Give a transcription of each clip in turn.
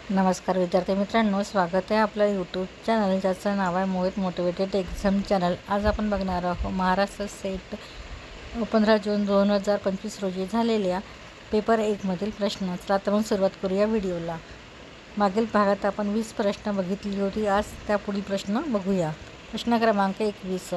नमस्कार विद्यार्थी मित्रांनो, स्वागत आहे आपल्या यूट्यूब चॅनल ज्याचं नाव आहे मोहित मोटिवेटेड एक्झाम चॅनल। आज आपण बघणार आहोत महाराष्ट्र सेट 15 जून 2025 रोजी झालेल्या पेपर 1 मधील प्रश्न। चला तर मग सुरुवात करूया व्हिडिओला। मागील भागात आपण 20 प्रश्न बघितली होती, आज त्या पुढील प्रश्न बघूया। प्रश्न क्रमांक 21,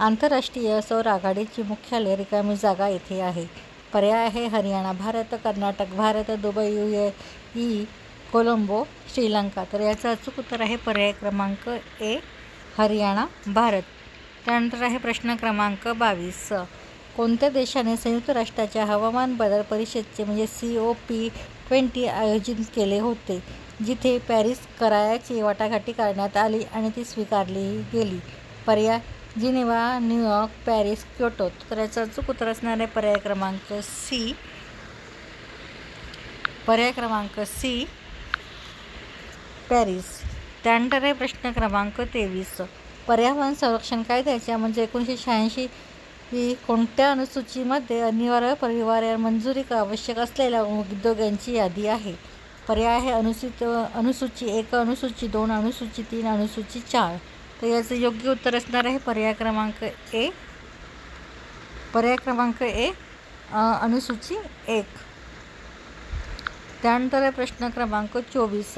आंतरराष्ट्रीय सौर आघाडीची मुख्यालय रिकामी जागा येथे आहे। पर्याय आहे हरियाणा भारत, कर्नाटक भारत, दुबई UAE, कोलंबो श्रीलंका। तर याचं अचूक उत्तर आहे पर्याय क्रमांक ए, हरियाणा भारत। त्यानंतर आहे प्रश्न क्रमांक 22, कोणत्या देशाने संयुक्त राष्ट्राच्या हवामान बदल परिषदेचे म्हणजे COP20 आयोजित केले होते, जिथे पॅरिस कराराची वाटाघाटी करण्यात आली आणि ती स्वीकारली गेली? पर्याय जिनेवा, न्यूयॉर्क, पॅरिस, क्योटो। तर याचं अचूक उत्तर असणार आहे पर्याय क्रमांक सी, पर्याय क्रमांक सी, पॅरिस। त्यानंतर आहे प्रश्न क्रमांक 23, पर्यावरण संरक्षण कायद्याच्या म्हणजे 1986 ही कोणत्या अनुसूचीमध्ये अनिवार्य परिवार मंजुरी आवश्यक असलेल्या उद्योगांची यादी आहे? पर्याय आहे अनुसूची 1, अनुसूची 2, अनुसूची 3, अनुसूची 4। तर याचं योग्य उत्तर असणार आहे पर्याय क्रमांक ए, पर्याय क्रमांक ए, अनुसूची 1। त्यानंतर आहे प्रश्न क्रमांक 24,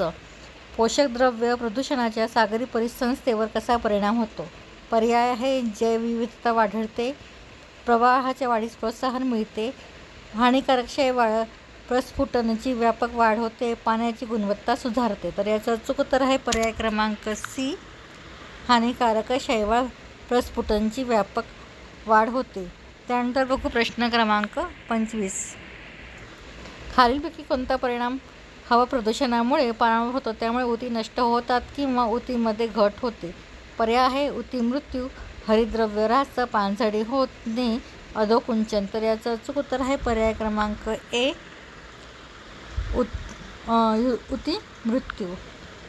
पोषक द्रव्य प्रदूषणाचा सागरी परिसंस्थेवर कसा परिणाम होतो? पर्याय आहे जैवविविधता वाढते, प्रवाहाच्या वाढीस प्रोत्साहन मिळते, हानिकारक शैवाल प्रस्फुटनाची व्यापक वाढ होते, पाण्याची गुणवत्ता सुधारते। तर याचं अचूक उत्तर आहे पर्याय क्रमांक सी, हानिकारक शैवाल प्रस्फुटनाची व्यापक वाढ होते। त्यानंतर बघू प्रश्न क्रमांक 25, खालीलपैकी कोणता परिणाम हवा प्रदूषणामुळे पाण्यावर होतो, त्यामुळे ऊती नष्ट होतात किंवा ऊतीमध्ये घट होते? पर्याय आहे ऊती मृत्यू, हरितद्रव्य ऱ्हास, पानझडी होणे, अधोकुंचन। तर याचं अचूक उत्तर आहे पर्याय क्रमांक ए, ऊती मृत्यू।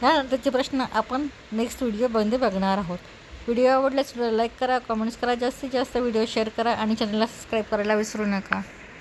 यानंतरचे प्रश्न आपण नेक्स्ट व्हिडिओमध्ये बघणार आहोत। व्हिडिओ आवडल्यास लाईक करा, कमेंट्स करा, जास्तीत जास्त व्हिडिओ शेअर करा आणि चॅनलला सबस्क्राईब करायला विसरू नका।